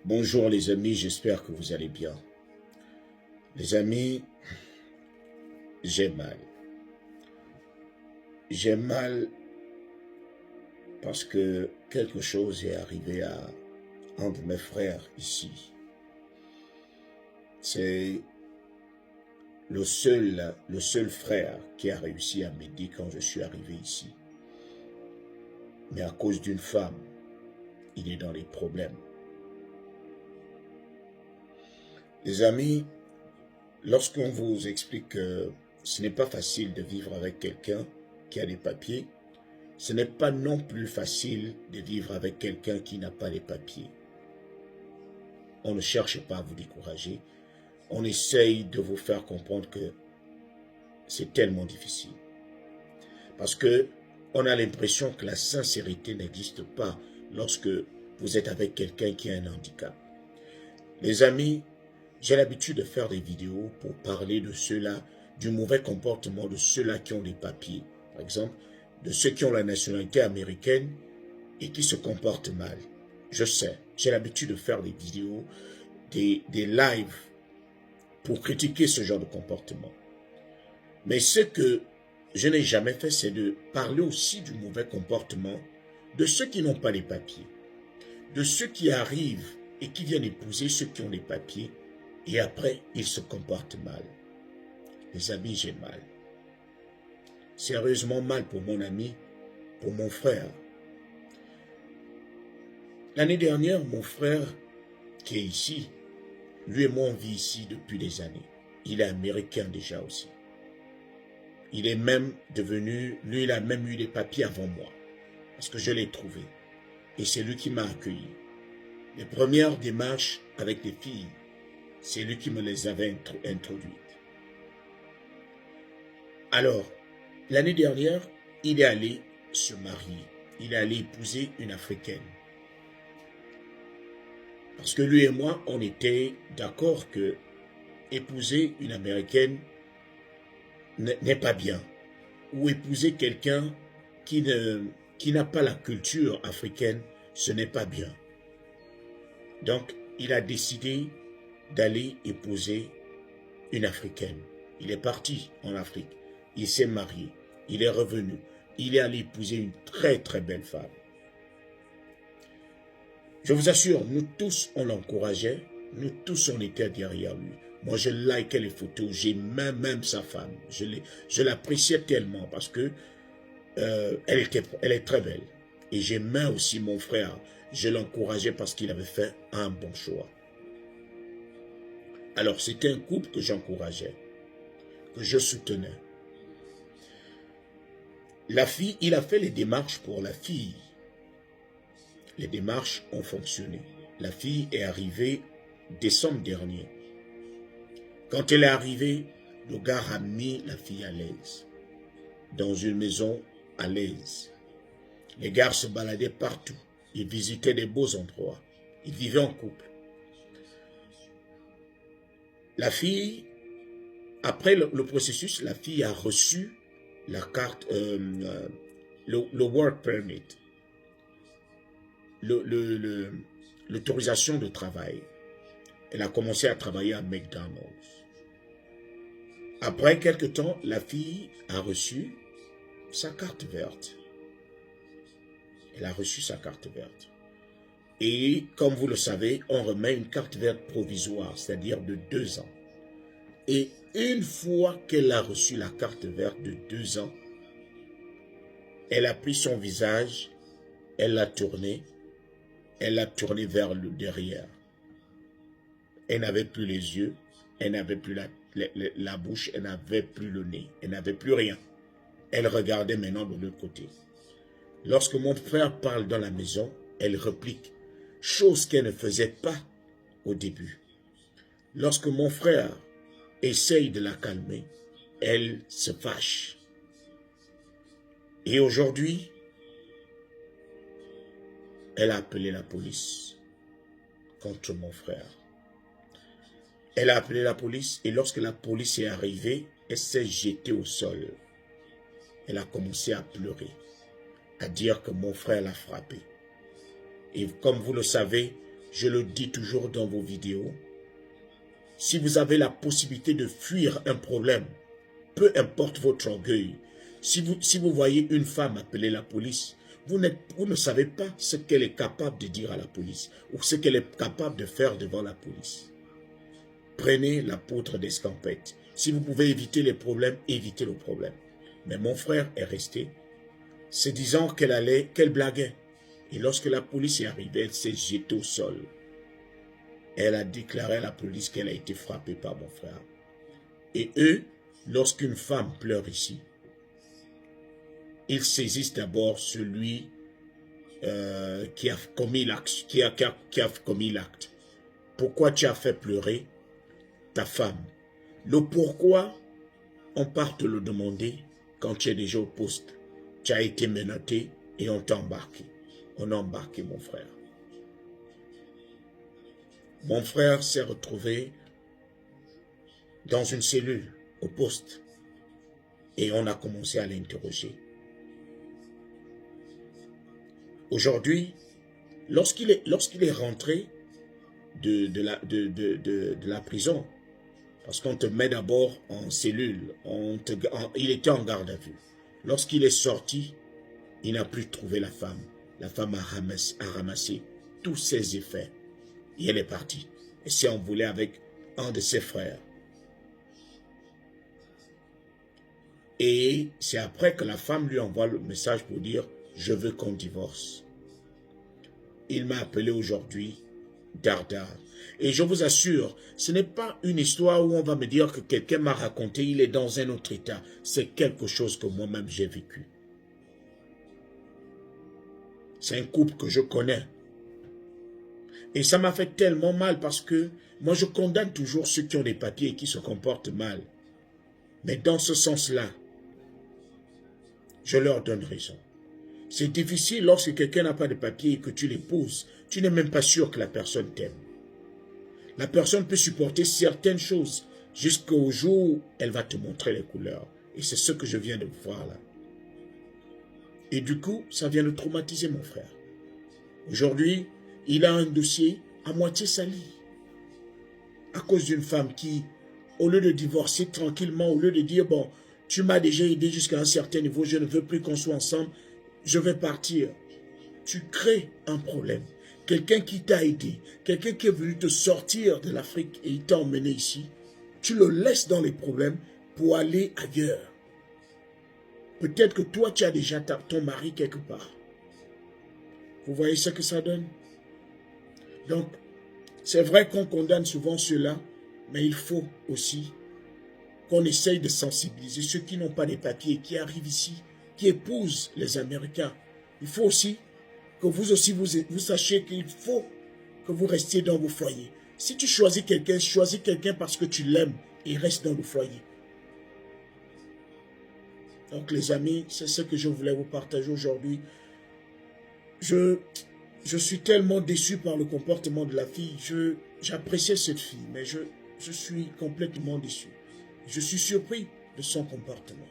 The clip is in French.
Bonjour les amis, j'espère que vous allez bien. Les amis, j'ai mal. J'ai mal parce que quelque chose est arrivé à un de mes frères ici. C'est le seul frère qui a réussi à m'aider quand je suis arrivé ici. Mais à cause d'une femme, il est dans les problèmes. Les amis, lorsqu'on vous explique que ce n'est pas facile de vivre avec quelqu'un qui a des papiers, ce n'est pas non plus facile de vivre avec quelqu'un qui n'a pas les papiers. On ne cherche pas à vous décourager. On essaye de vous faire comprendre que c'est tellement difficile. Parce que on a l'impression que la sincérité n'existe pas lorsque vous êtes avec quelqu'un qui a un handicap. Les amis, j'ai l'habitude de faire des vidéos pour parler de ceux-là, du mauvais comportement de ceux-là qui ont des papiers. Par exemple, de ceux qui ont la nationalité américaine et qui se comportent mal. Je sais, j'ai l'habitude de faire des vidéos, des lives pour critiquer ce genre de comportement. Mais ce que je n'ai jamais fait, c'est de parler aussi du mauvais comportement de ceux qui n'ont pas les papiers, de ceux qui arrivent et qui viennent épouser ceux qui ont les papiers, et après, ils se comportent mal. Les amis, j'ai mal. Sérieusement mal pour mon ami, pour mon frère. L'année dernière, mon frère, qui est ici, lui et moi, on vit ici depuis des années. Il est américain déjà aussi. Il est même devenu, lui, il a même eu des papiers avant moi, parce que je l'ai trouvé. Et c'est lui qui m'a accueilli. Les premières démarches avec les filles, c'est lui qui me les avait introduites. Alors, l'année dernière, il est allé se marier. Il est allé épouser une Africaine. Parce que lui et moi, on était d'accord que épouser une Américaine n'est pas bien. Ou épouser quelqu'un qui n'a pas la culture africaine, ce n'est pas bien. Donc, il a décidé d'aller épouser une Africaine. Il est parti en Afrique. Il s'est marié. Il est revenu. Il est allé épouser une très très belle femme. Je vous assure, nous tous, on l'encourageait. Nous tous, on était derrière lui. Moi, je likais les photos. J'aimais même sa femme. Je l'appréciais tellement parce que elle est très belle. Et j'aimais aussi mon frère. Je l'encourageais parce qu'il avait fait un bon choix. Alors, c'était un couple que j'encourageais, que je soutenais. La fille, il a fait les démarches pour la fille. Les démarches ont fonctionné. La fille est arrivée décembre dernier. Quand elle est arrivée, le gars a mis la fille à l'aise. Dans une maison à l'aise. Les gars se baladaient partout. Ils visitaient des beaux endroits. Ils vivaient en couple. La fille, après le processus, la fille a reçu la carte, le work permit, l'autorisation de travail. Elle a commencé à travailler à McDonald's. Après quelque temps, la fille a reçu sa carte verte. Elle a reçu sa carte verte. Et comme vous le savez, on remet une carte verte provisoire, c'est-à-dire de 2 ans. Et une fois qu'elle a reçu la carte verte de 2 ans, elle a pris son visage, elle l'a tourné vers le derrière. Elle n'avait plus les yeux, elle n'avait plus la bouche, elle n'avait plus le nez, elle n'avait plus rien. Elle regardait maintenant de l'autre côté. Lorsque mon frère parle dans la maison, elle réplique, chose qu'elle ne faisait pas au début. Lorsque mon frère essaye de la calmer, elle se fâche. Et aujourd'hui, elle a appelé la police contre mon frère. Elle a appelé la police et lorsque la police est arrivée, elle s'est jetée au sol. Elle a commencé à pleurer, à dire que mon frère l'a frappée. Et comme vous le savez, je le dis toujours dans vos vidéos, si vous avez la possibilité de fuir un problème, peu importe votre orgueil, si vous voyez une femme appeler la police, vous ne savez pas ce qu'elle est capable de dire à la police ou ce qu'elle est capable de faire devant la police. Prenez la poutre d'escampette. Si vous pouvez éviter les problèmes, évitez le problème. Mais mon frère est resté, se disant qu'elle blaguait. Et lorsque la police est arrivée, elle s'est jetée au sol. Elle a déclaré à la police qu'elle a été frappée par mon frère. Et eux, lorsqu'une femme pleure ici, ils saisissent d'abord celui qui a commis l'acte. Pourquoi tu as fait pleurer ta femme? Le pourquoi, on part te le demander quand tu es déjà au poste. Tu as été menotté et on t'a embarqué. On a embarqué mon frère. Mon frère s'est retrouvé dans une cellule au poste et on a commencé à l'interroger. Aujourd'hui, lorsqu'il est rentré de la prison, parce qu'on te met d'abord en cellule, il était en garde à vue. Lorsqu'il est sorti, il n'a plus trouvé la femme. La femme a ramassé tous ses effets et elle est partie. Elle s'est envolée avec un de ses frères. Et c'est après que la femme lui envoie le message pour dire « Je veux qu'on divorce ». Il m'a appelé aujourd'hui Dardar. Et je vous assure, ce n'est pas une histoire où on va me dire que quelqu'un m'a raconté, il est dans un autre état. C'est quelque chose que moi-même j'ai vécu. C'est un couple que je connais. Et ça m'a fait tellement mal parce que moi je condamne toujours ceux qui ont des papiers et qui se comportent mal. Mais dans ce sens-là, je leur donne raison. C'est difficile lorsque quelqu'un n'a pas de papiers et que tu l'épouses. Tu n'es même pas sûr que la personne t'aime. La personne peut supporter certaines choses jusqu'au jour où elle va te montrer les couleurs. Et c'est ce que je viens de voir là. Et du coup, ça vient de traumatiser mon frère. Aujourd'hui, il a un dossier à moitié sali. À cause d'une femme qui, au lieu de divorcer tranquillement, au lieu de dire, bon, tu m'as déjà aidé jusqu'à un certain niveau, je ne veux plus qu'on soit ensemble, je vais partir. Tu crées un problème. Quelqu'un qui t'a aidé, quelqu'un qui est venu te sortir de l'Afrique et il t'a emmené ici, tu le laisses dans les problèmes pour aller ailleurs. Peut-être que toi, tu as déjà ton mari quelque part. Vous voyez ce que ça donne? Donc, c'est vrai qu'on condamne souvent cela, mais il faut aussi qu'on essaye de sensibiliser ceux qui n'ont pas les papiers, qui arrivent ici, qui épousent les Américains. Il faut aussi que vous sachiez qu'il faut que vous restiez dans vos foyers. Si tu choisis quelqu'un parce que tu l'aimes et reste dans le foyer. Donc les amis, c'est ce que je voulais vous partager aujourd'hui. Je suis tellement déçu par le comportement de la fille. J'appréciais cette fille, mais je suis complètement déçu. Je suis surpris de son comportement.